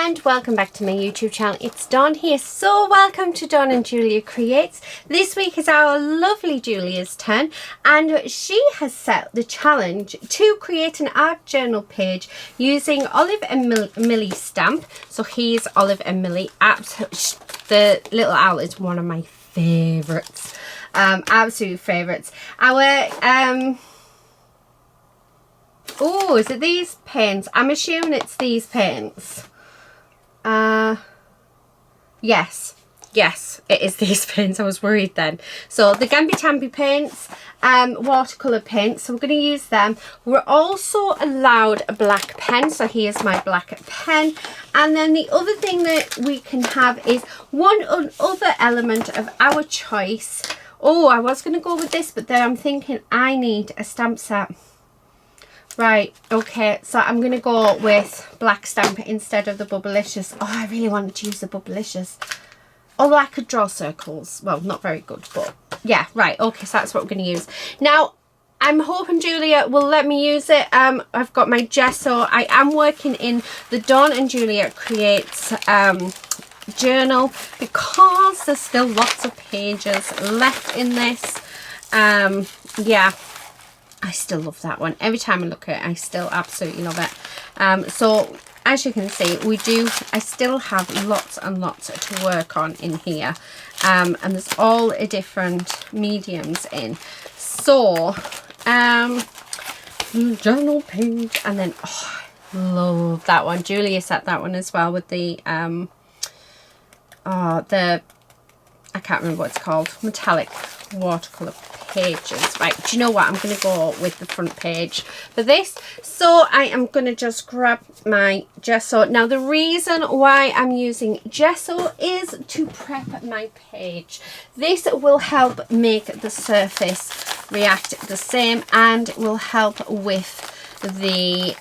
and welcome back to my YouTube channel. It's Dawn here. So welcome to Dawn and Julia Creates. This week is our lovely Julia's turn, and she has set the challenge to create an art journal page using Olive and Millie stamp. So here's Olive and Millie. The little owl is one of my favourites. Absolute favourites. Our oh, is it these paints? I'm assuming it's these paints. Yes, it is these paints. I was worried then. So the Gamby Tamby paints, watercolour paints. So we're going to use them. We're also allowed a black pen. So here's my black pen. And then the other thing that we can have is one other element of our choice. Oh, I was going to go with this, but then I'm thinking I need a stamp set. Right, okay, so I'm going to go with black stamp instead of the Bubblicious. Oh, I really wanted to use the Bubblicious. Although I could draw circles. Well, not very good, but yeah, right, okay, so that's what we're going to use. Now, I'm hoping Julia will let me use it. I've got my gesso. I am working in the Dawn and Julia Creates journal because there's still lots of pages left in this. Yeah. I still love that one. Every time I look at it, I still absolutely love it. So as you can see, I still have lots and lots to work on in here. And there's all different mediums in. So, journal page. And then, oh, I love that one. Julia set that one as well with the, I can't remember what it's called, metallic watercolour pages. Right, do you know what? I'm going to go with the front page for this. So I am going to just grab my gesso. Now the reason why I'm using gesso is to prep my page. This will help make the surface react the same and will help with the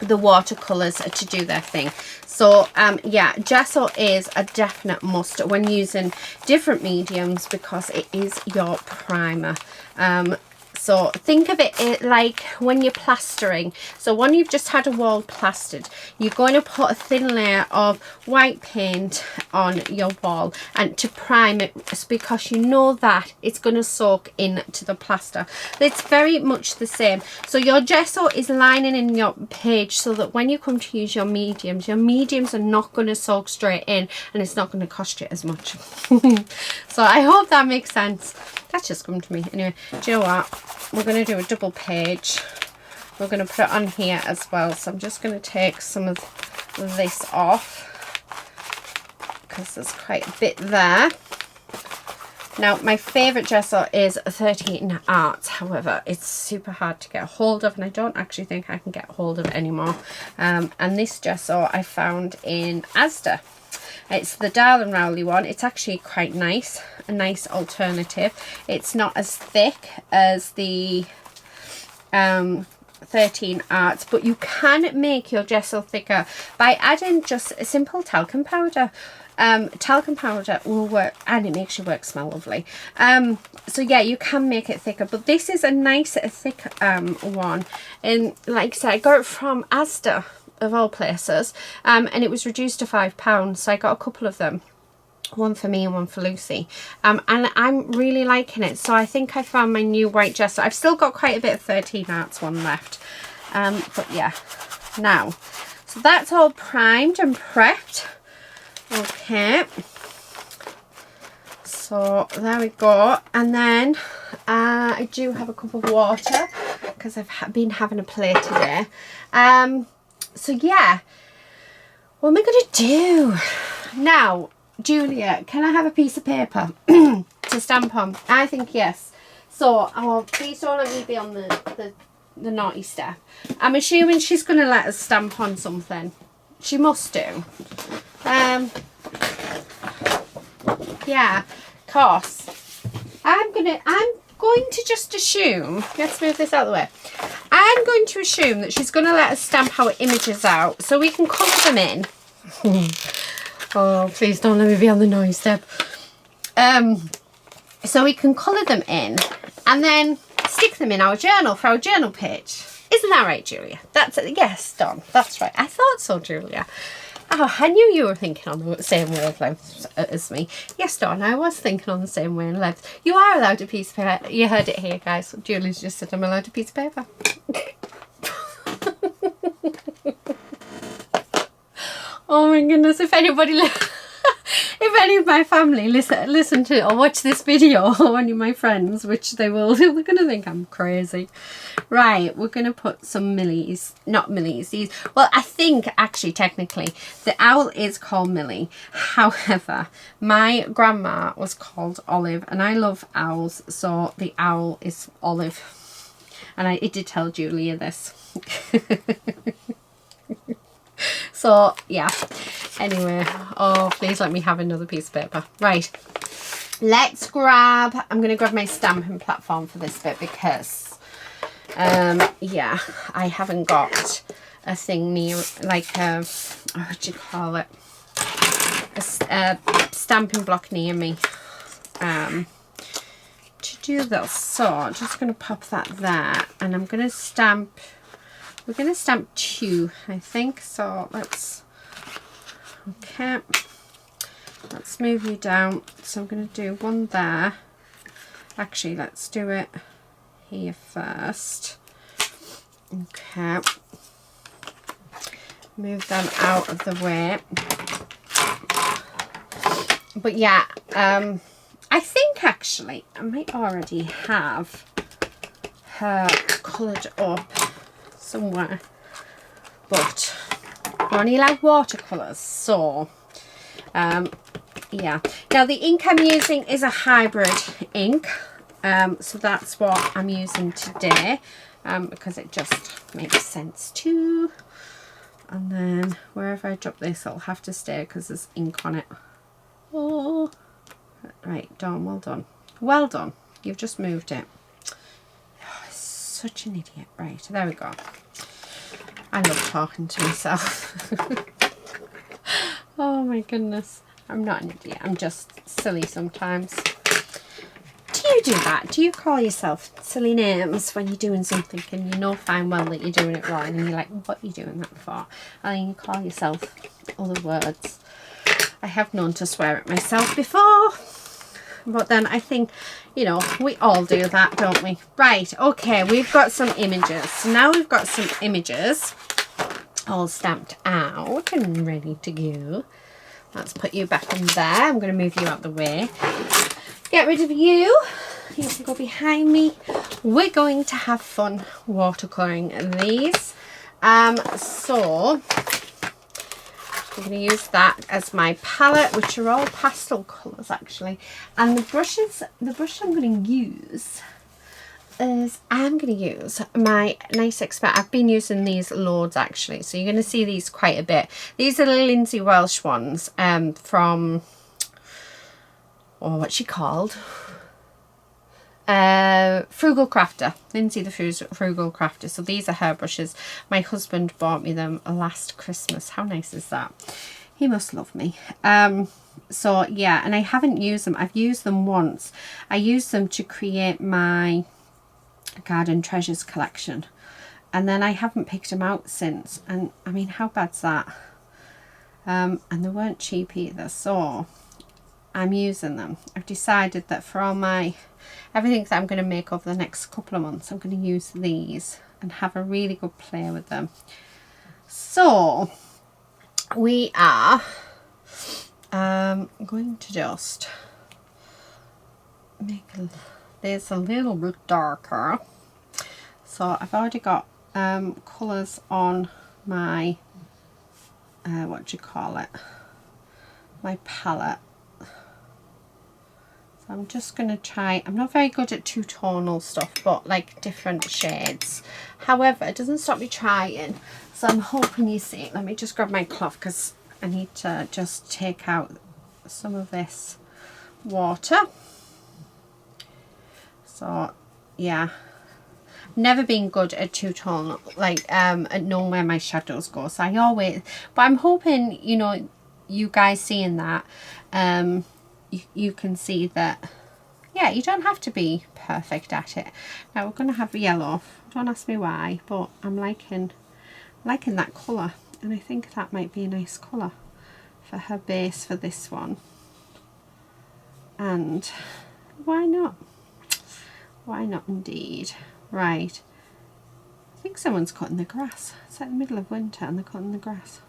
watercolours to do their thing. So yeah, gesso is a definite must when using different mediums because it is your primer. So think of it like when you're plastering. So when you've just had a wall plastered, you're going to put a thin layer of white paint on your wall and to prime it because you know that it's going to soak into the plaster. It's very much the same. So your gesso is lining in your page so that when you come to use your mediums are not going to soak straight in and it's not going to cost you as much. So I hope that makes sense. That's just come to me. Anyway, do you know what? We're going to do a double page. We're going to put it on here as well. So I'm just going to take some of this off because there's quite a bit there. Now, my favourite gesso is 13 Arts. However, it's super hard to get a hold of and I don't actually think I can get a hold of it anymore. And this gesso I found in Asda. It's the Darling Rowley one. It's actually quite nice, a nice alternative. It's not as thick as the 13 Arts, but you can make your gesso thicker by adding just a simple talcum powder. Talcum powder will work and it makes your work smell lovely. So yeah, you can make it thicker, but this is a nice thick one, and like I said, I got it from Asda of all places, and it was reduced to £5, so I got a couple of them, one for me and one for Lucy, and I'm really liking it. So I think I found my new white gesso. I've still got quite a bit of 13 Arts one left, but yeah. Now, so that's all primed and prepped. Okay, so there we go. And then I do have a cup of water because I've been having a play today. So yeah, what am I going to do? Now, Julia, can I have a piece of paper to stamp on? I think yes. So, oh, please don't let me be on the naughty step. I'm assuming she's going to let us stamp on something. She must do. Yeah, of course. I'm going to just assume, let's move this out of the way. I'm going to assume that she's going to let us stamp our images out so we can colour them in. Oh, please don't let me be on the noise step. So we can colour them in and then stick them in our journal for our journal page. Isn't that right, Julia? That's it. Yes, Dawn. That's right. I thought so, Julia. Oh, I knew you were thinking on the same wavelength as me. Yes, Dawn, I was thinking on the same wavelength. You are allowed a piece of paper. You heard it here, guys. Julia's just said I'm allowed a piece of paper. Oh my goodness, if anybody... If any of my family listen to or watch this video, or any of my friends, which they will, they're going to think I'm crazy. Right, we're going to put some Millies, not Millies, these, well, I think actually technically the owl is called Millie. However, my grandma was called Olive, and I love owls, so the owl is Olive. And I did tell Julia this. So, yeah. Anyway, oh, please let me have another piece of paper. Right. Let's grab... I'm going to grab my stamping platform for this bit because, yeah, I haven't got a thing near, like, what do you call it? A stamping block near me to do this. So, I'm just going to pop that there, and I'm going to stamp... We're going to stamp 2, I think. So let's, okay, let's move you down. So I'm going to do one there. Actually, let's do it here first. Okay. Move them out of the way. But yeah, I think actually I might already have her coloured up somewhere, but we're only allowed watercolours, so yeah. Now the ink I'm using is a hybrid ink, so that's what I'm using today, because it just makes sense too. And then wherever I drop this, it'll have to stay because there's ink on it. Oh, right, Dawn, well done, well done. You've just moved it. Oh, such an idiot. Right, there we go. I love talking to myself. Oh my goodness. I'm not an idiot. I'm just silly sometimes. Do you do that? Do you call yourself silly names when you're doing something and you know fine well that you're doing it wrong and you're like, what are you doing that for? And then you call yourself other words. I have known to swear at myself before. But then I think, you know, we all do that, don't we? Right, okay, we've got some images. So now we've got some images all stamped out and ready to go. Let's put you back in there. I'm going to move you out the way. Get rid of you. You can go behind me. We're going to have fun watercolouring these. So... I'm going to use that as my palette, which are all pastel colours actually. And the brush I'm going to use is, I'm going to use my Nice Expert. I've been using these loads actually, so you're going to see these quite a bit. These are the Lindsay Welsh ones from, oh, what's she called? Frugal Crafter, Lindsay the Frugal Crafter. So these are her brushes. My husband bought me them last Christmas. How nice is that? He must love me. So yeah, and I haven't used them. I've used them once. I used them to create my Garden Treasures collection, and then I haven't picked them out since. And I mean, how bad's that? And they weren't cheap either, so I'm using them. I've decided that for all my everything that I'm going to make over the next couple of months, I'm going to use these and have a really good play with them. So we are going to just make this a little bit darker. So I've already got colours on my what do you call it, my palette. So I'm just going to try, I'm not very good at two-tonal stuff, but like different shades. However, it doesn't stop me trying. So I'm hoping you see. Let me just grab my cloth because I need to just take out some of this water. So yeah, never been good at two-tone, like at knowing where my shadows go. So I always, but I'm hoping, you know, you guys seeing that, you can see that yeah, you don't have to be perfect at it. Now we're going to have yellow. Don't ask me why, but I'm liking that colour, and I think that might be a nice colour for her base for this one. And why not? Why not indeed? Right. I think someone's cutting the grass. It's like the middle of winter and they're cutting the grass.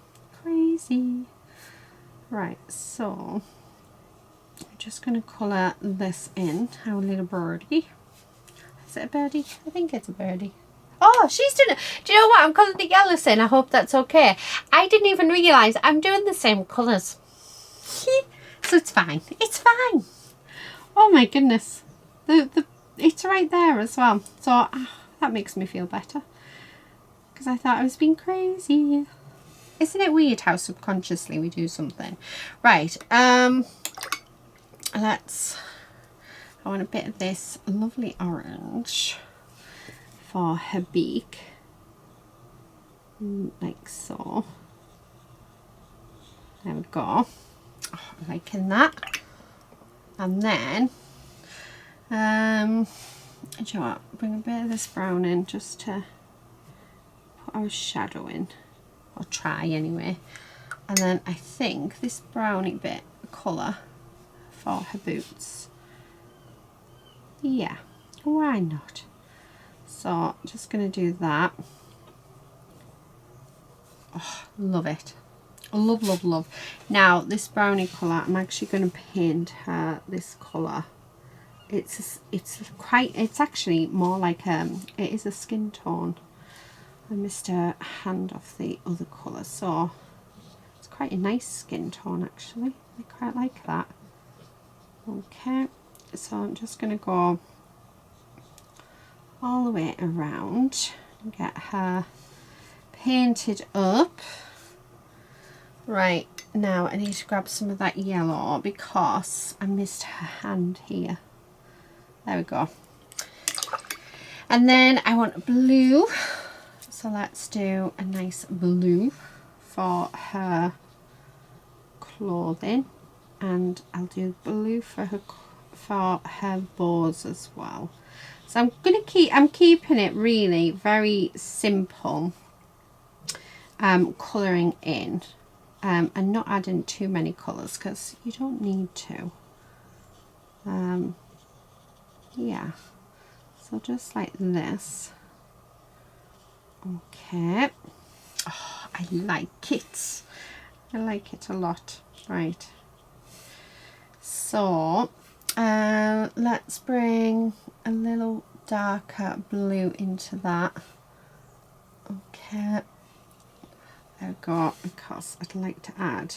Crazy. Right, so I'm just going to colour this in. Our little birdie. Is it a birdie? I think it's a birdie. Oh, she's doing it. Do you know what? I'm colouring the yellows in. I hope that's okay. I didn't even realise I'm doing the same colours. So it's fine. It's fine. Oh my goodness. It's right there as well. So that makes me feel better. Because I thought I was being crazy. Isn't it weird how subconsciously we do something? Right. I want a bit of this lovely orange for her beak, like so. There we go. Oh, I'm liking that. And then do you know what, bring a bit of this brown in just to put our shadow in, or try anyway. And then I think this browny bit colour for her boots, yeah, why not? So just going to do that. Oh, love it. Love, love, love. Now this brownie colour, I'm actually going to paint her this colour. It's actually more like it is a skin tone. I missed a hand off the other colour, so it's quite a nice skin tone actually. I quite like that. Okay, so I'm just going to go all the way around and get her painted up. Right, now I need to grab some of that yellow because I missed her hand here. There we go. And then I want blue, so let's do a nice blue for her clothing, and I'll do blue for her bows as well. So I'm keeping it really very simple, colouring in, and not adding too many colours because you don't need to. Yeah, so just like this. Okay. Oh, I like it. I like it a lot. Right. So let's bring a little darker blue into that. Okay. There we go, because I'd like to add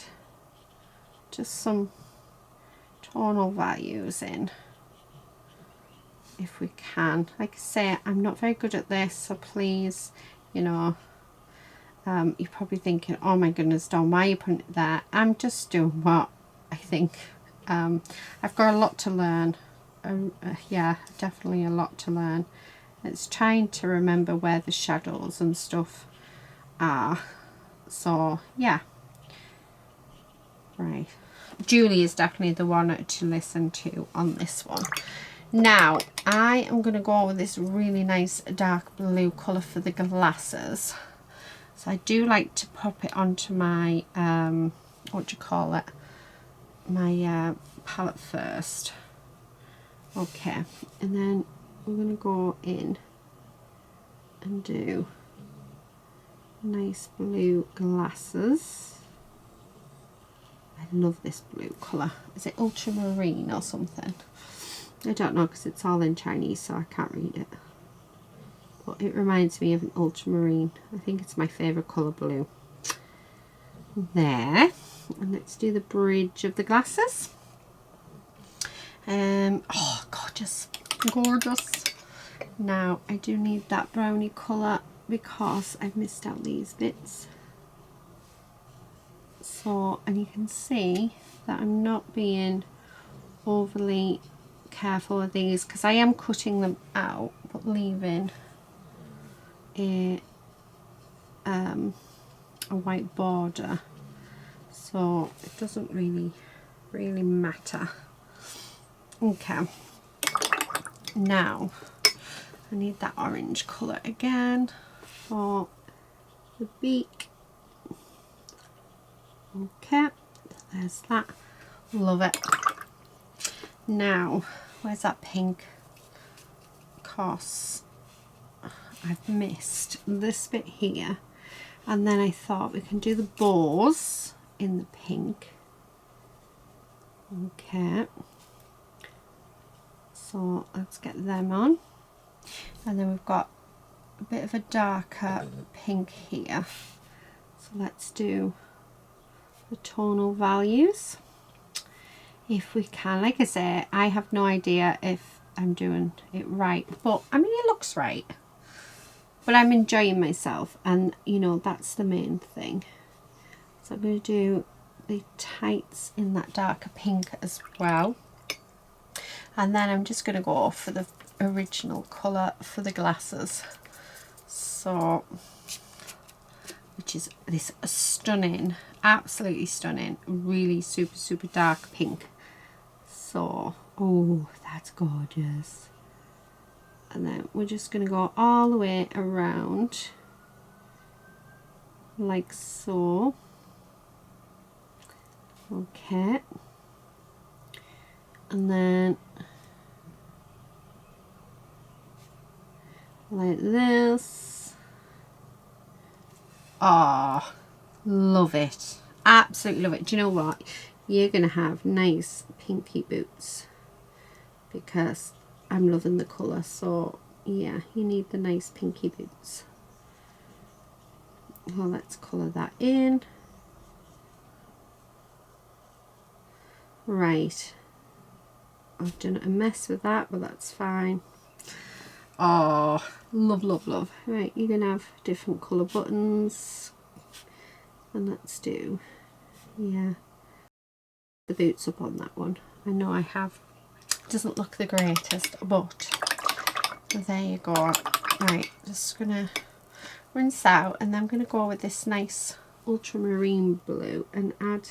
just some tonal values in, if we can. Like I say, I'm not very good at this, so please, you know, you're probably thinking, oh my goodness, Dawn, why are you putting it there? I'm just doing what I think. I've got a lot to learn. Yeah, definitely a lot to learn. It's trying to remember where the shadows and stuff are. So yeah, right. Julie is definitely the one to listen to on this one. Now I am going to go with this really nice dark blue colour for the glasses. So I do like to pop it onto my what do you call it, my palette first. Okay, and then we're going to go in and do nice blue glasses. I love this blue colour. Is it ultramarine or something? I don't know because it's all in Chinese, so I can't read it. But it reminds me of an ultramarine. I think it's my favourite colour, blue. There. And let's do the bridge of the glasses. Oh, gorgeous. Gorgeous. Now, I do need that brownie colour because I've missed out these bits. So, and you can see that I'm not being overly careful with these because I am cutting them out but leaving a white border, so it doesn't really matter. Okay, Now I need that orange colour again for the beak. Okay, there's that. Love it. Now, where's that pink? Of course, I've missed this bit here. And then I thought we can do the bows in the pink. Okay. So let's get them on. And then we've got a bit of a darker pink here. So let's do the tonal values if we can. Like I say, I have no idea if I'm doing it right, but I mean it looks right, but I'm enjoying myself, and you know that's the main thing. So I'm going to do the tights in that darker pink as well, and then I'm just going to go for the original colour for the glasses, so which is this stunning, absolutely stunning, really super dark pink. So, oh, that's gorgeous. And then we're just going to go all the way around like so. Okay. And then like this. Oh, love it. Absolutely love it. Do you know what? You're going to have nice pinky boots because I'm loving the colour. So, yeah, you need the nice pinky boots. Well, let's colour that in. Right. I've done a mess with that, but that's fine. Oh, love, love, love. Right, you're going to have different colour buttons. And let's do, yeah, the boots up on that one. I know I have, doesn't look the greatest, but there you go. Right, just going to rinse out, and then I'm going to go with this nice ultramarine blue and add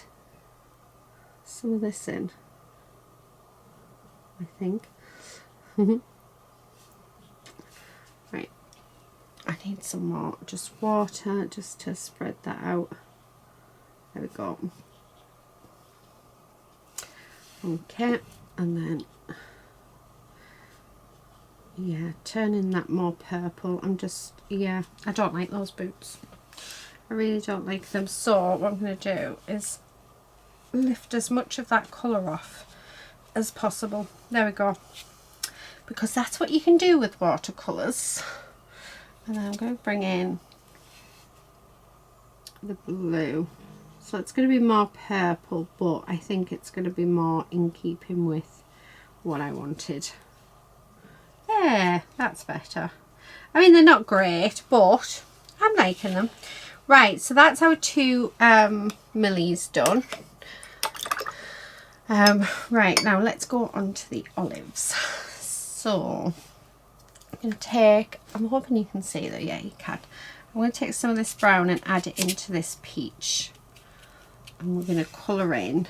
some of this in, I think. Right, I need some more, just water, just to spread that out. There we go. Okay, and then, yeah, turning that more purple. I'm just, yeah, I don't like those boots. I really don't like them. So what I'm going to do is lift as much of that colour off as possible. There we go. Because that's what you can do with watercolours. And then I'm going to bring in the blue. So it's going to be more purple, but I think it's going to be more in keeping with what I wanted. Yeah, that's better. I mean, they're not great, but I'm liking them. Right, so that's our 2 millies done. Right, now let's go on to the olives. So I'm going to take, I'm hoping you can see that, yeah you can. I'm going to take some of this brown and add it into this peach. And we're going to colour in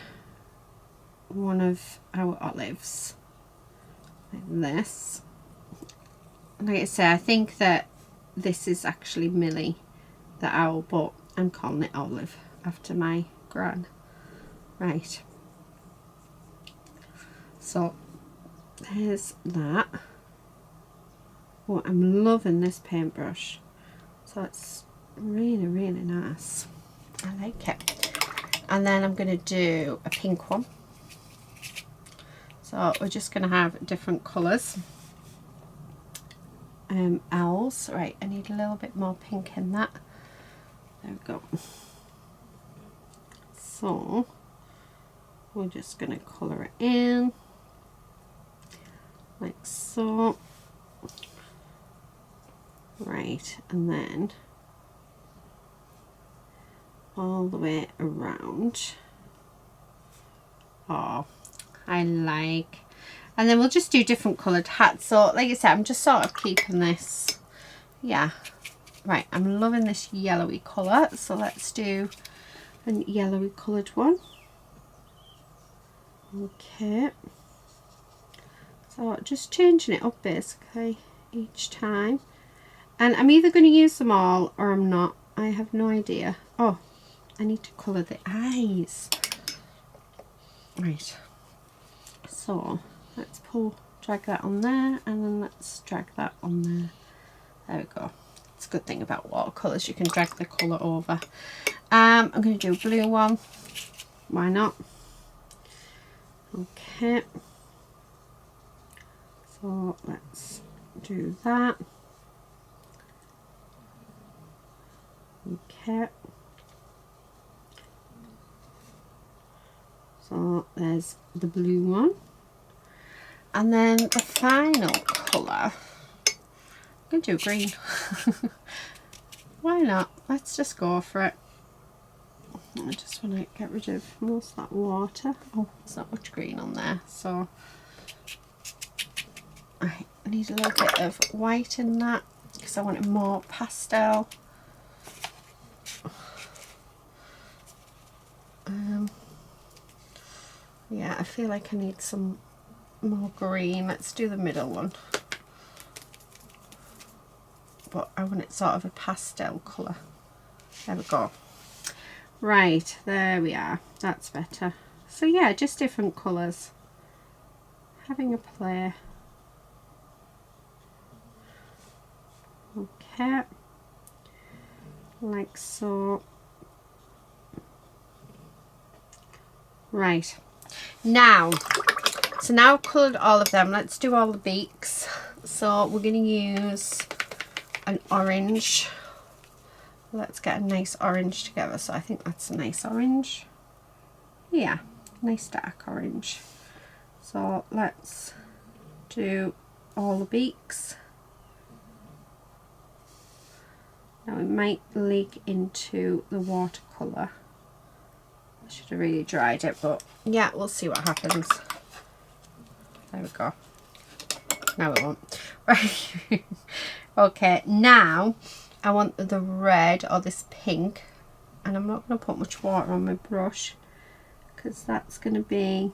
one of our olives like this. Like I say, I think that this is actually Millie the owl, but I'm calling it Olive after my gran. Right, so there's that. Oh, I'm loving this paintbrush, so it's really nice. I like it. And then I'm going to do a pink one. So we're just going to have different colours. Owls. Right, I need a little bit more pink in that. There we go. So we're just going to colour it in like so. Right, and then all the way around. Oh, I like. And then we'll just do different coloured hats. So like I said, I'm just sort of keeping this, yeah. Right, I'm loving this yellowy colour, so let's do a yellowy coloured one. Okay, so So just changing it up basically each time. And I'm either going to use them all or I'm not. I have no idea. Oh, I need to colour the eyes. Right. So let's drag that on there, and then let's drag that on there. There we go. It's a good thing about watercolours, you can drag the colour over. I'm going to do a blue one. Why not? Okay. So let's do that. Okay. So there's the blue one. And then the final colour, I'm going to do green. Why not? Let's just go for it. I just want to get rid of most of that water. Oh, there's not much green on there, so I need a little bit of white in that because I wanted more pastel. Yeah, I feel like I need some more green. Let's do the middle one. But I want it sort of a pastel colour. There we go. Right, there we are. That's better. So yeah, just different colours. Having a play. Okay. Like so. Right. Now, so now I've coloured all of them. Let's do all the beaks. So we're going to use an orange. Let's get a nice orange together. So I think that's a nice orange. Yeah, nice dark orange. So let's do all the beaks. Now it might leak into the watercolour. I should have really dried it, but yeah, we'll see what happens. There we go. No, it won't. Right. Okay, now I want the red or this pink, and I'm not going to put much water on my brush because that's going to be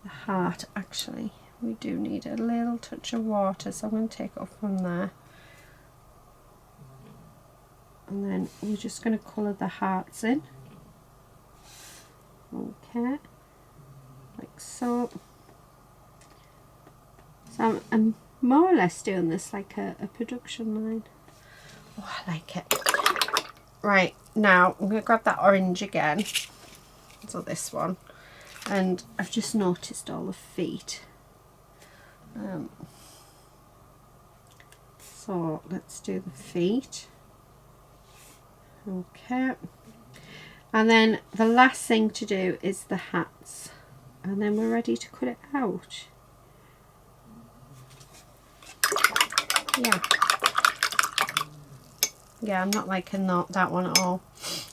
the heart. Actually, we do need a little touch of water, so I'm going to take it off from there. And then we're just going to colour the hearts in. Okay, like so. So I'm more or less doing this like a production line. Oh, I like it. Right, now I'm going to grab that orange again. So this one. And I've just noticed all the feet. So let's do the feet. Okay. And then the last thing to do is the hats, and then we're ready to cut it out. Yeah, I'm not liking that one at all,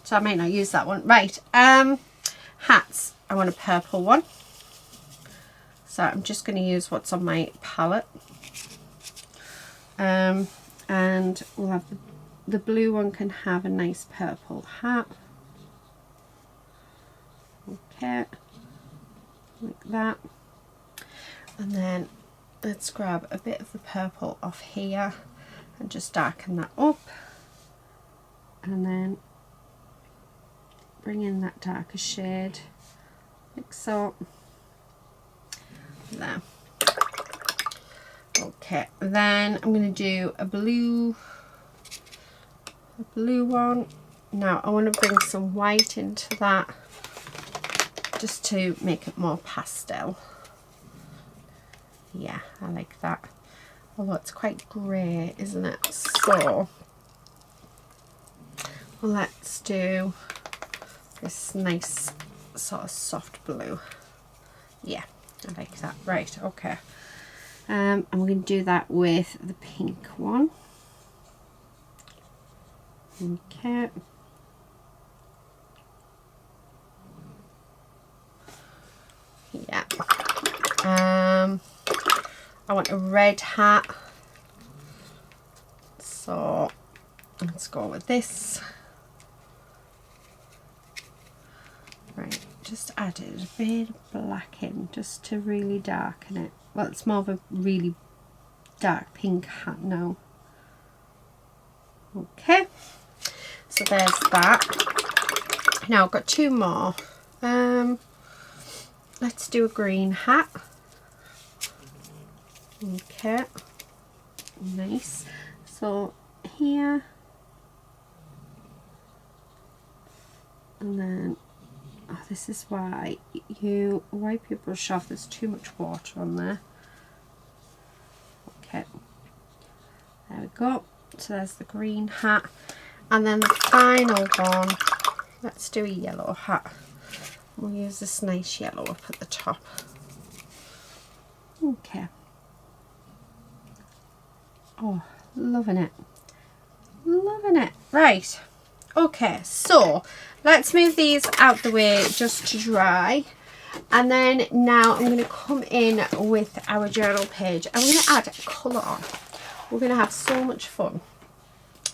so I may not use that one. Right, hats, I want a purple one, so I'm just going to use what's on my palette. And we'll have the blue one can have a nice purple hat. Okay, like that. And then let's grab a bit of the purple off here and just darken that up, and then bring in that darker shade like so. There. Okay, then I'm going to do a blue one. Now I want to bring some white into that just to make it more pastel. Yeah, I like that. Although it's quite grey, isn't it? So let's do this nice sort of soft blue. Yeah, I like that. Right, okay. I'm going to do that with the pink one. Okay. Yeah. I want a red hat, so let's go with this. Right, just added a bit of black in just to really darken it. Well, it's more of a really dark pink hat now. Okay, so there's that. Now I've got two more. Let's do a green hat. Okay, nice. So here, and then, oh, this is why you wipe your brush off. There's too much water on there. Okay, there we go. So there's the green hat, and then the final one, let's do a yellow hat. We'll use this nice yellow up at the top. Okay. Oh, loving it. Loving it. Right. Okay, so let's move these out the way just to dry. And then now I'm going to come in with our journal page. I'm going to add colour on. We're going to have so much fun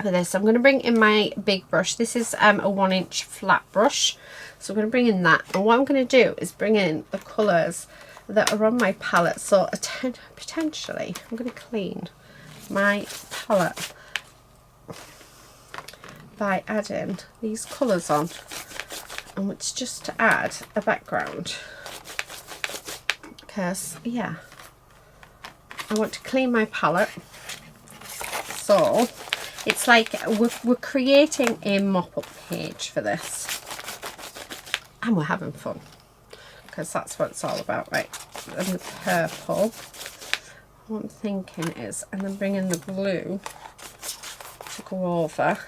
with this. I'm going to bring in my big brush. This is a 1-inch flat brush. So I'm going to bring in that. And what I'm going to do is bring in the colours that are on my palette. So potentially I'm going to clean my palette by adding these colours on, and it's just to add a background, because yeah, I want to clean my palette. So it's like we're creating a mop-up page for this, and we're having fun, because that's what it's all about, right? And the purple, what I'm thinking is, and then bring in the blue to go over.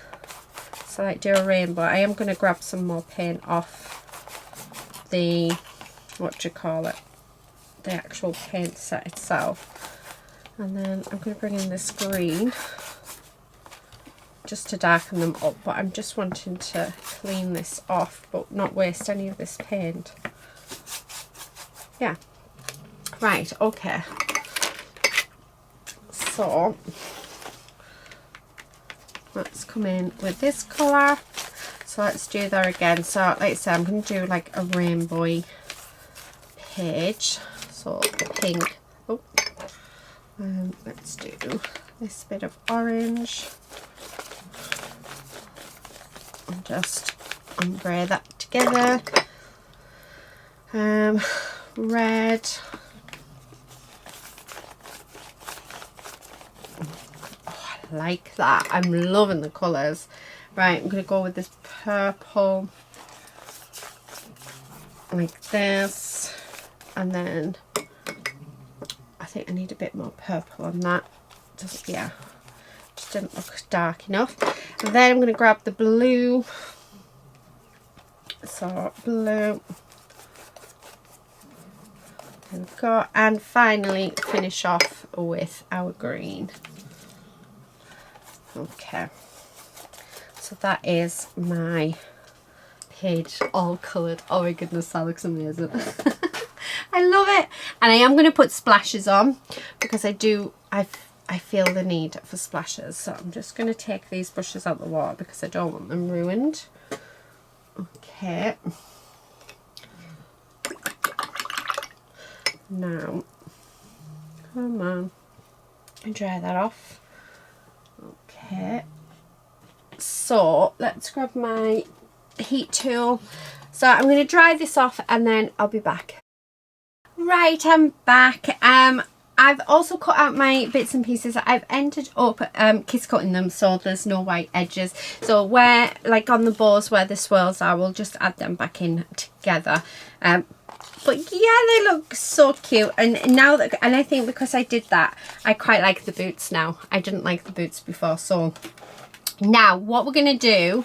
So like do a rainbow. I am going to grab some more paint off the, what do you call it, the actual paint set itself. And then I'm going to bring in this green just to darken them up, but I'm just wanting to clean this off but not waste any of this paint. Yeah, right, okay. So let's come in with this colour. So let's do that again. So like I said, I'm going to do like a rainbow page. So pink. Oh, let's do this bit of orange. And just ombre that together. Red. Like that. I'm loving the colours. Right, I'm going to go with this purple like this, and then I think I need a bit more purple on that. Just, yeah, just didn't look dark enough. And then I'm going to grab the blue. So blue, there we go, and finally finish off with our green. Okay, so that is my page all coloured. Oh my goodness, that looks amazing. I love it. And I am going to put splashes on because I feel the need for splashes. So I'm just going to take these brushes out the water because I don't want them ruined. Okay. Now, come on, dry that off. Okay, so let's grab my heat tool. So I'm going to dry this off and then I'll be back. Right, I'm back. I've also cut out my bits and pieces. I've ended up kiss cutting them so there's no white edges. So where, like on the bows where the swirls are, we'll just add them back in together. But yeah, they look so cute, and now that, and I think because I did that, I quite like the boots now. I didn't like the boots before. So now what we're gonna do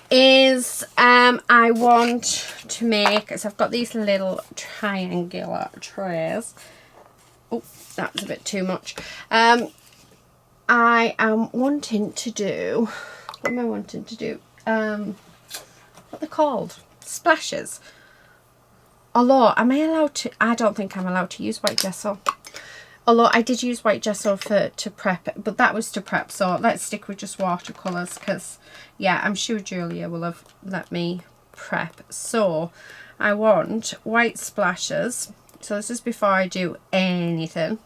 is I want to make, so I've got these little triangular trays. Oh, that was a bit too much. I am wanting to do, what am I wanting to do? What they're called? Splashes. Although, am I allowed to, I don't think I'm allowed to use white gesso. Although I did use white gesso to prep, but that was to prep, so let's stick with just watercolours because, yeah, I'm sure Julia will have let me prep. So I want white splashes. So this is before I do anything.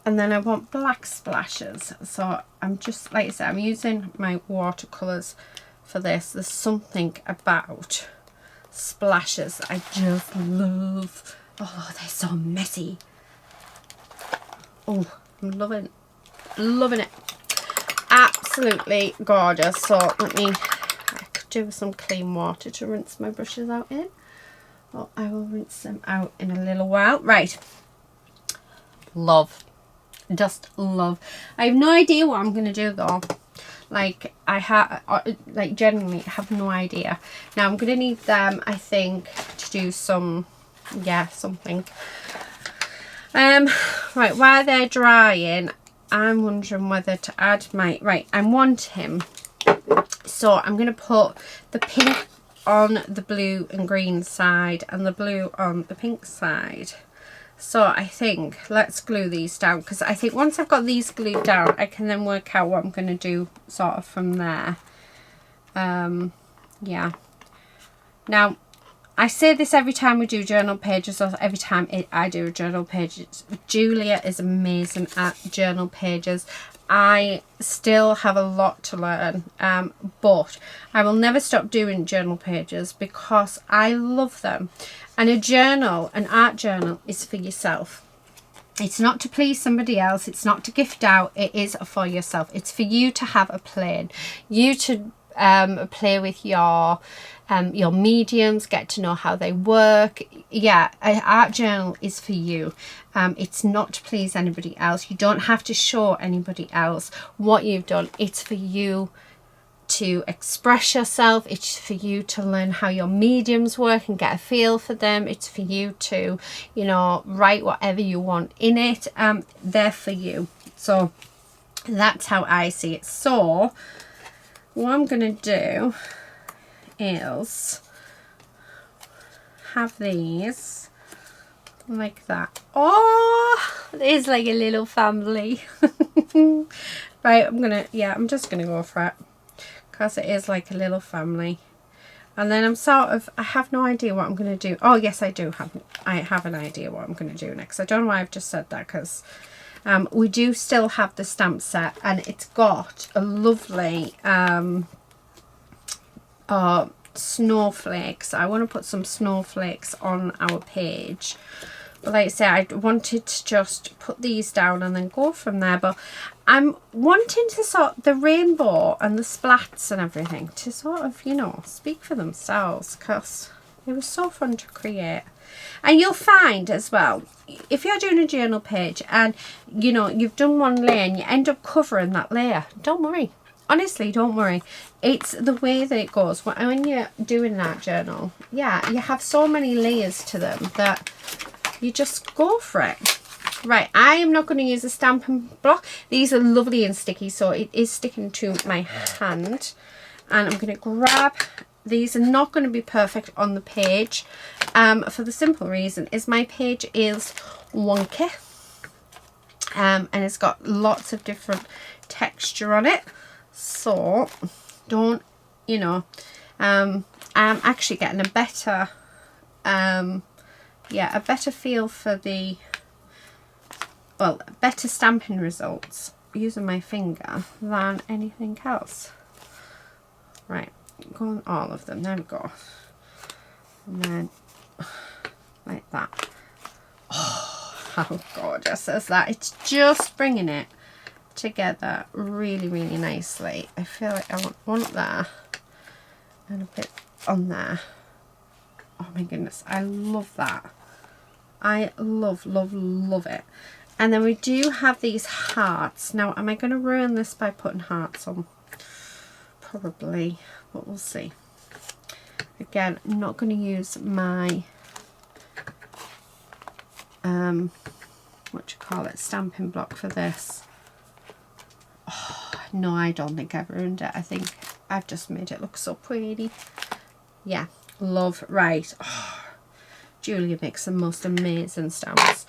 And then I want black splashes. So I'm just, like I said, I'm using my watercolours for this. There's something about splashes I just love. Oh, they're so messy. Oh, I'm loving it. Absolutely gorgeous. So I could do some clean water to rinse my brushes out in. Well, I will rinse them out in a little while. Right. Love. Just love. I have no idea what I'm going to do though. Like genuinely have no idea. Now I'm going to need them, I think, to do some, something. Right, while they're drying, I'm wondering whether to add I'm wanting. So I'm going to put the pink on the blue and green side and the blue on the pink side. So I think let's glue these down, because I think once I've got these glued down, I can then work out what I'm going to do sort of from there. Yeah. Now, I say this every time we do journal pages, or every time I do a journal page. Julia is amazing at journal pages. I still have a lot to learn, but I will never stop doing journal pages because I love them. And a journal, an art journal, is for yourself. It's not to please somebody else. It's not to gift out. It is for yourself. It's for you to have a plan. You to play with your mediums, get to know how they work. Yeah, an art journal is for you. It's not to please anybody else. You don't have to show anybody else what you've done. It's for you to express yourself. It's for you to learn how your mediums work and get a feel for them. It's for you to, write whatever you want in it. They're for you. So that's how I see it. So what I'm gonna do is have these like that. Oh, it's like a little family. Right, I'm just gonna go for it, because it is like a little family. And then I have no idea what I'm going to do. Oh yes, I have an idea what I'm going to do next. I don't know why I've just said that, because we do still have the stamp set, and it's got a lovely snowflakes. I want to put some snowflakes on our page. But like I say, I wanted to just put these down and then go from there. But I'm wanting to sort the rainbow and the splats and everything to sort of, speak for themselves, because it was so fun to create. And you'll find as well, if you're doing a journal page and, you've done one layer and you end up covering that layer, don't worry. Honestly, don't worry. It's the way that it goes. When you're doing an art journal, you have so many layers to them that you just go for it. Right, I am not going to use a stamping block. These are lovely and sticky, so it is sticking to my hand. And I'm going to grab, these are not going to be perfect on the page, for the simple reason is my page is wonky, and it's got lots of different texture on it. So don't, I'm actually getting a better feel for the, better stamping results using my finger than anything else. Right, go on all of them, there we go. And then like that. Oh, how gorgeous is that? It's just bringing it together really, really nicely. I feel like I want one up there and a bit on there. Oh my goodness, I love that. I love it. And then we do have these hearts. Now, am I going to ruin this by putting hearts on? Probably, but we'll see. Again, I'm not going to use my stamping block for this. Oh, no, I don't think I've ruined it. I think I've just made it look so pretty. Yeah, love. Right. Oh, Julia makes the most amazing stamps.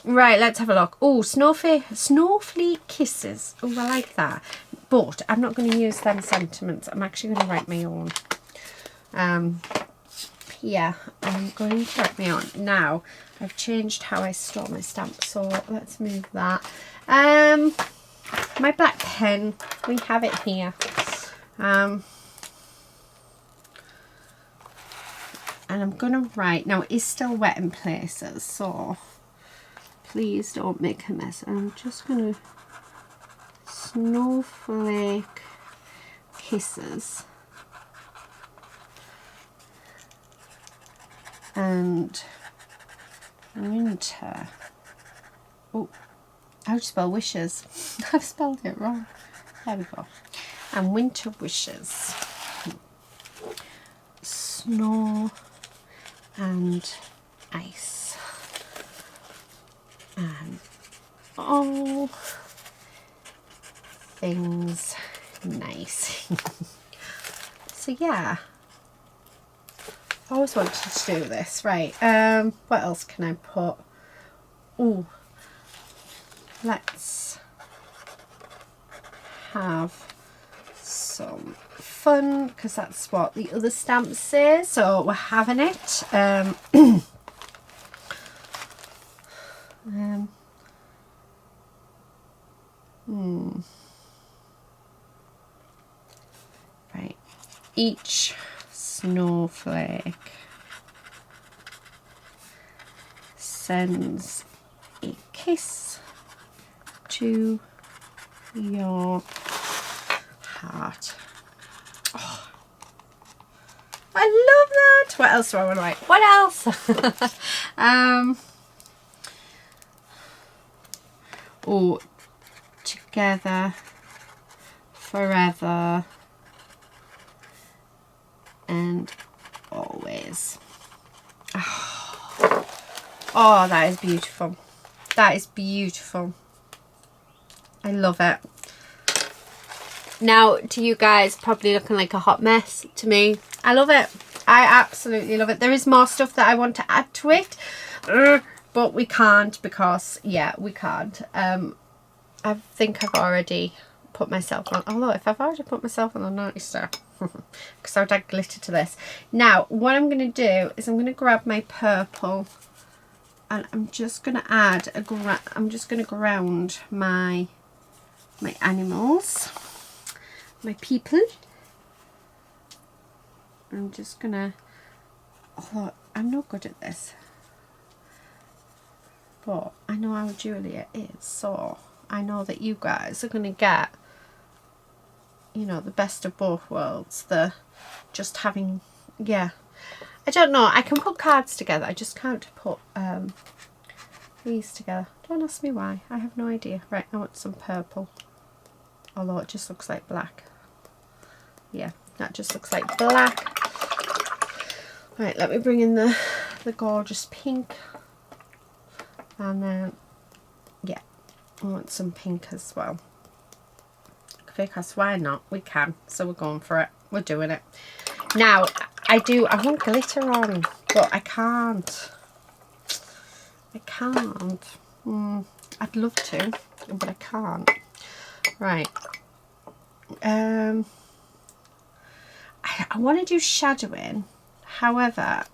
Right, let's have a look. Oh, snowflake kisses. Oh, I like that. But I'm not going to use them sentiments. I'm actually going to write my own. Yeah, I'm going to get me on. Now, I've changed how I store my stamps, so let's move that. My black pen, we have it here. And I'm going to write, now it is still wet in places, so please don't make a mess. I'm just going to snowflake kisses. And winter. Oh, how do you spell wishes? I've spelled it wrong. There we go. And winter wishes. Snow and ice. And all things nice. So yeah. I always wanted to do this. Right, what else can I put? Oh, let's have some fun, because that's what the other stamp says, so we're having it. Right, each snowflake sends a kiss to your heart. Oh, I love that. What else do I want to write? What else? Oh, together forever and always. Oh, that is beautiful. That is beautiful. I love it. Now, to you guys, probably looking like a hot mess. To me, I love it. I absolutely love it. There is more stuff that I want to add to it, but we can't because, yeah, we can't. I think I've already put myself on. Although, if I've already put myself on the naughty star, because I would add glitter to this. Now, what I'm going to do is I'm going to grab my purple, and I'm just going to add I'm just going to ground my animals, my people. I'm just going to, although I'm not good at this, but I know how Julia is, so I know that you guys are going to get, you know, the best of both worlds. The just having, yeah, I don't know, I can put cards together, I just can't put these together. Don't ask me why, I have no idea. Right, I want some purple, although it just looks like black. Yeah, that just looks like black. Right, let me bring in the gorgeous pink, and then yeah, I want some pink as well, because why not? We can, so we're going for it. We're doing it. Now, I want glitter on, but I can't. I can't. I'd love to, but I can't. Right. I want to do shadowing. However,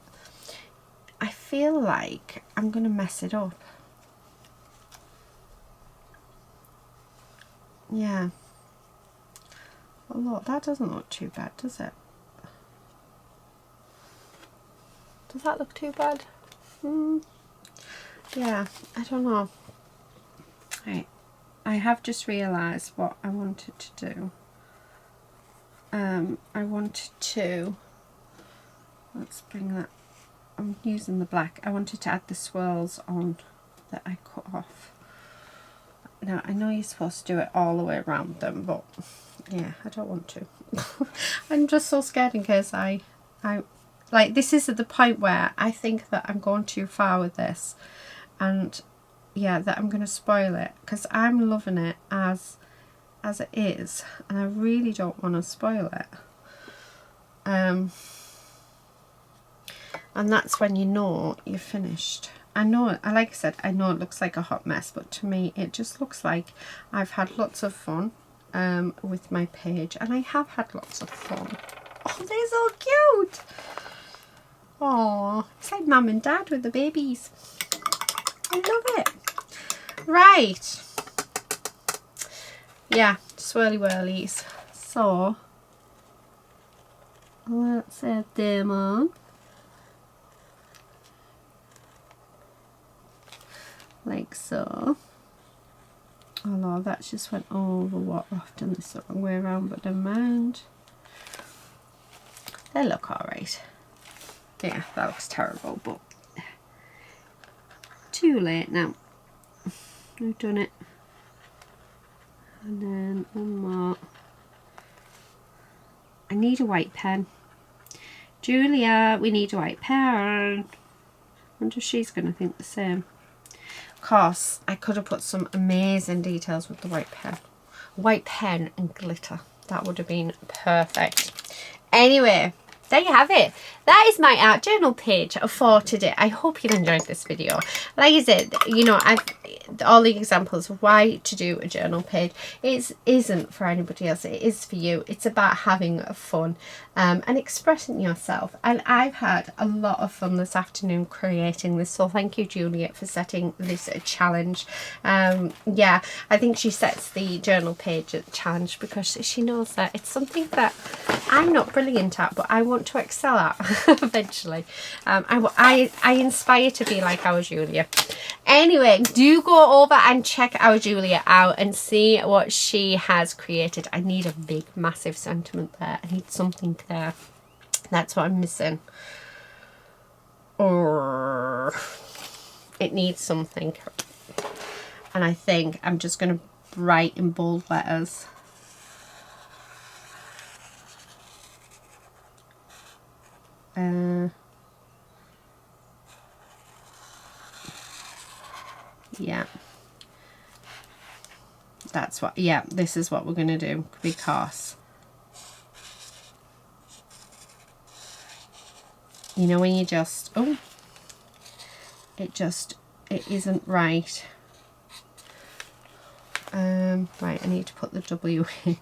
I feel like I'm going to mess it up. Yeah. Oh, look, that doesn't look too bad, does it? Does that look too bad? Yeah, I don't know. Right, I have just realised what I wanted to do. I wanted to, let's bring that, I'm using the black. I wanted to add the swirls on that I cut off. Now, I know you're supposed to do it all the way around them, but yeah, I don't want to. I'm just so scared in case I like, this is at the point where I think that I'm going too far with this, and yeah, that I'm going to spoil it, because I'm loving it as it is, and I really don't want to spoil it. And that's when you know you're finished. I know, like I said, I know it looks like a hot mess, but to me it just looks like I've had lots of fun with my page, and I have had lots of fun. Oh, they're so cute. Oh, it's like mum and dad with the babies. I love it. Right. Yeah, swirly whirlies. So, let's add them on. Like so. Oh no, that just went over what I've done this the wrong way around, but never mind. They look alright. Yeah, that looks terrible, but too late now. We've done it. And then one more. I need a white pen. Julia, we need a white pen. I wonder if she's going to think the same. Of course, I could have put some amazing details with the white pen. White pen and glitter. That would have been perfect. Anyway, there you have it. That is my art journal page for today. I hope you've enjoyed this video. Like I said, you know, all the examples of why to do a journal page isn't for anybody else. It is for you. It's about having fun and expressing yourself. And I've had a lot of fun this afternoon creating this. So thank you, Juliet, for setting this challenge. Yeah, I think she sets the journal page challenge because she knows that it's something that I'm not brilliant at, but I want to excel at eventually. I inspire to be like our Julia. Anyway, do go over and check our Julia out and see what she has created. I need a big, massive sentiment there. I need something there. That's what I'm missing. Or it needs something. And I think I'm just going to write in bold letters. Yeah, that's what, yeah, this is what we're going to do, because you know when you just, oh, it isn't right. Right, I need to put the W in.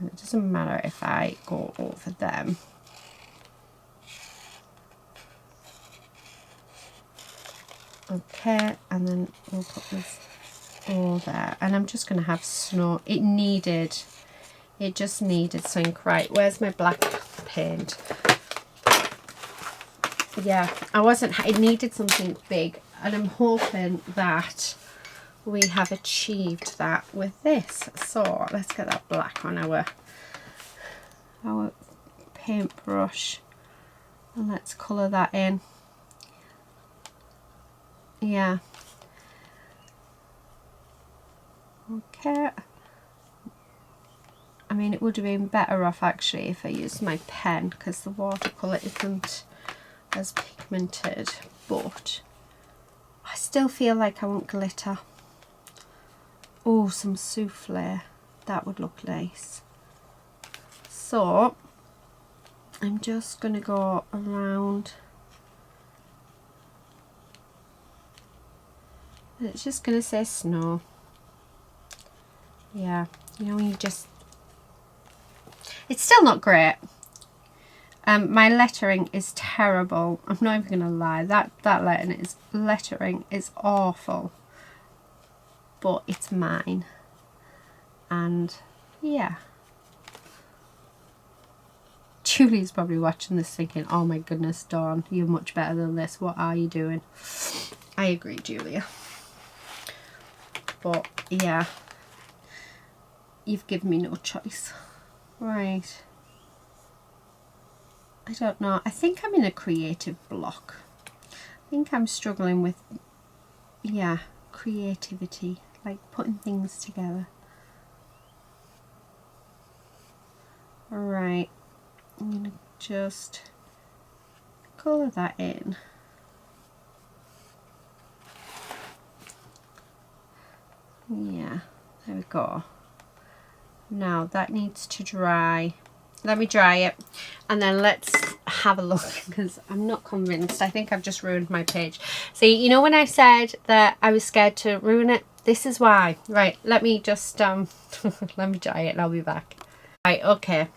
It doesn't matter if I go over them. Okay, and then we'll put this all there. And I'm just going to have snow. It just needed something. Right, where's my black paint? Yeah, it needed something big. And I'm hoping that we have achieved that with this. So let's get that black on our paintbrush. And let's colour that in. Yeah. Okay. I mean, it would have been better off actually if I used my pen, because the watercolour isn't as pigmented, but I still feel like I want glitter. Oh, some souffle. That would look nice. So I'm just going to go around. It's just going to say snow. Yeah, you know, you just, it's still not great. My lettering is terrible. I'm not even going to lie. That lettering is awful. But it's mine. And yeah. Julie's probably watching this thinking, oh my goodness, Dawn, you're much better than this. What are you doing? I agree, Julia. But yeah, you've given me no choice. Right. I don't know. I think I'm in a creative block. I think I'm struggling with, yeah, creativity, like putting things together. Alright, I'm going to just colour that in. Yeah, there we go. Now that needs to dry. Let me dry it and then let's have a look, because I'm not convinced. I think I've just ruined my page. See, you know when I said that I was scared to ruin it? This is why. Right, let me just let me dry it and I'll be back. Right, okay.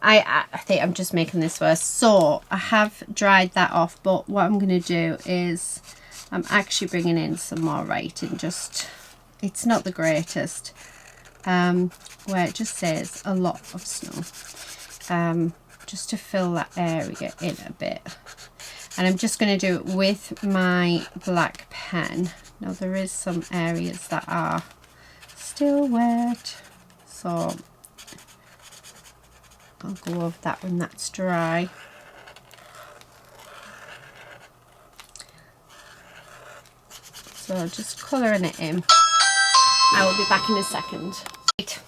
I think I'm just making this worse. So I have dried that off, but what I'm going to do is I'm actually bringing in some more writing. Just, it's not the greatest, where it just says a lot of snow, just to fill that area in a bit. And I'm just going to do it with my black pen. Now there is some areas that are still wet, so I'll go over that when that's dry. So just colouring it in. I will be back in a second. Right,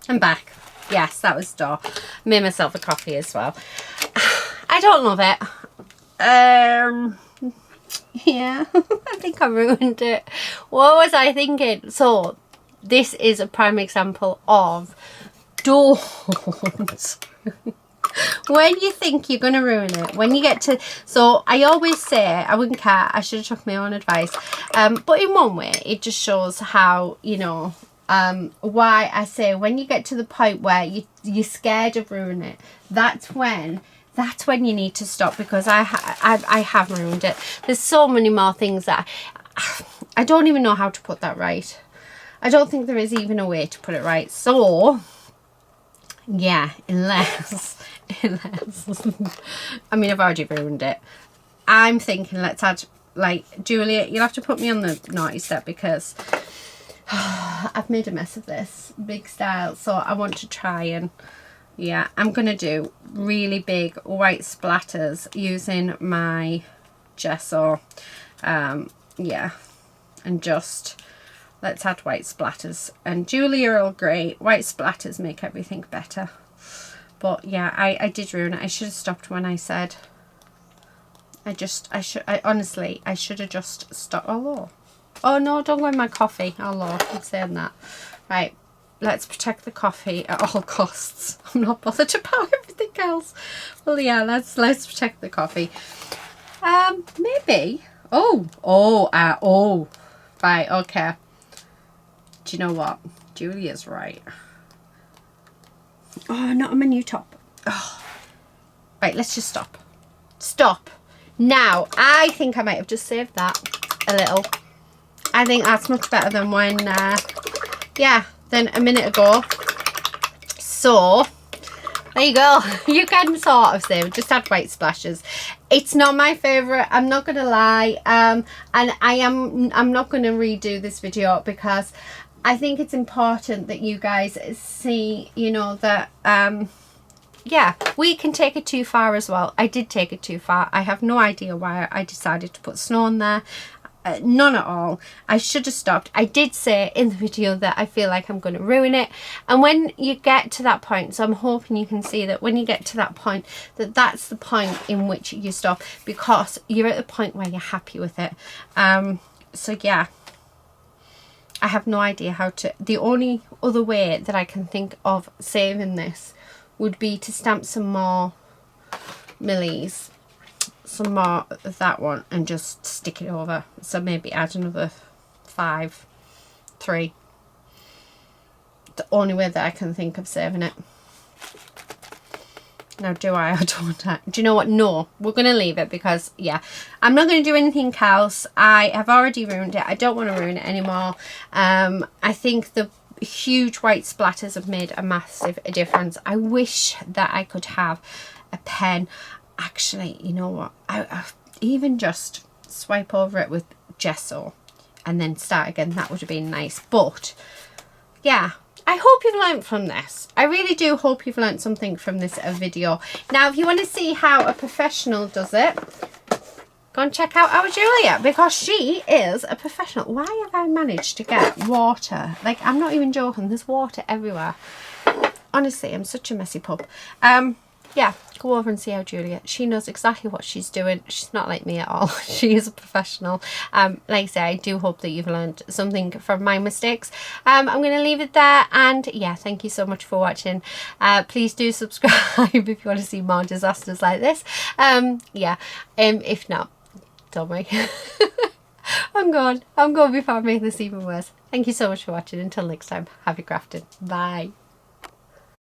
I'm back. Yes, that was dull. Made myself a coffee as well. I don't love it. Yeah, I think I ruined it. What was I thinking? So this is a prime example of don't. When you think you're going to ruin it, when you get to, so I always say, I wouldn't care, I should have took my own advice, but in one way it just shows how, you know, why I say when you get to the point where you're scared of ruining it, that's when you need to stop, because I have ruined it. There's so many more things that I don't even know how to put that right. I don't think there is even a way to put it right. So yeah, unless I mean, I've already ruined it. I'm thinking let's add, like, Julia, you'll have to put me on the naughty step, because I've made a mess of this big style. So I want to try and, yeah, I'm gonna do really big white splatters using my gesso. Yeah, and just let's add white splatters. And Julia will agree, white splatters make everything better. But yeah, I did ruin it. I should have stopped when I said, honestly, I should have just stopped. Oh no, don't go in my coffee. Oh Lord, I'm saying that. Right, let's protect the coffee at all costs. I'm not bothered about everything else. Well, yeah, let's protect the coffee. Maybe. Oh. Right, okay. Do you know what? Julia's right. Oh, not on my new top. Oh. Right, let's just stop. Stop. Now, I think I might have just saved that a little. I think that's much better than when, than a minute ago. So, there you go. You can sort of save, just add white splashes. It's not my favourite, I'm not going to lie. And I'm not going to redo this video, because I think it's important that you guys see, you know, that, yeah, we can take it too far as well. I did take it too far. I have no idea why I decided to put snow on there. None at all. I should have stopped. I did say in the video that I feel like I'm going to ruin it. And when you get to that point, so I'm hoping you can see that when you get to that point, that's the point in which you stop, because you're at the point where you're happy with it. So yeah. I have no idea how to, the only other way that I can think of saving this would be to stamp some more millies, some more of that one, and just stick it over. So maybe add another 3. The only way that I can think of saving it. Now, do I or don't I? Do you know what? No, we're going to leave it, because, yeah, I'm not going to do anything else. I have already ruined it. I don't want to ruin it anymore. I think the huge white splatters have made a massive difference. I wish that I could have a pen. Actually, you know what? I even just swipe over it with gesso and then start again. That would have been nice. But, yeah. I hope you've learned from this. I really do hope you've learned something from this video. Now, if you want to see how a professional does it, go and check out our Julia, because she is a professional. Why have I managed to get water? Like, I'm not even joking. There's water everywhere. Honestly, I'm such a messy pup. Yeah, go over and see how Julia, she knows exactly what she's doing. She's not like me at all. She is a professional. Like I say, I do hope that you've learned something from my mistakes. I'm going to leave it there, and yeah, thank you so much for watching. Please do subscribe if you want to see more disasters like this. Yeah, if not, don't worry. I'm gone before I make this even worse. Thank you so much for watching. Until next time, happy crafting. Bye.